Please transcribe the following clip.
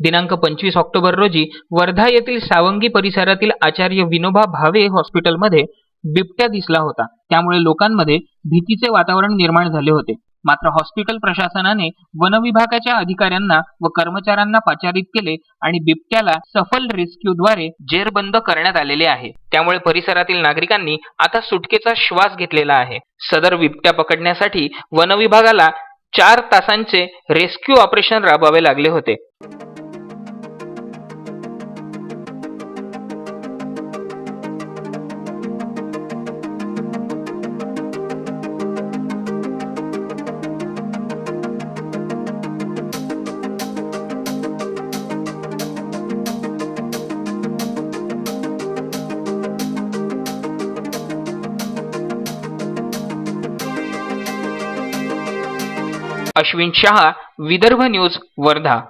दिनांक 25 ऑक्टोबर रोजी वर्धा येथील सावंगी परिसरातील आचार्य विनोबा भावे हॉस्पिटलमध्ये बिबट्या दिसला होता. त्यामुळे लोकांमध्ये भीतीचे वातावरण निर्माण झाले होते. मात्र हॉस्पिटल प्रशासनाने वनविभागाच्या अधिकाऱ्यांना व कर्मचाऱ्यांना पाचारित केले आणि बिबट्याला सफल रेस्क्यूद्वारे जेरबंद करण्यात आलेले आहे. त्यामुळे परिसरातील नागरिकांनी आता सुटकेचा श्वास घेतलेला आहे. सदर बिबट्या पकडण्यासाठी वनविभागाला 4 तासांचे रेस्क्यू ऑपरेशन राबवावे लागले होते. अश्विन शहा, विदर्भ न्यूज, वर्धा.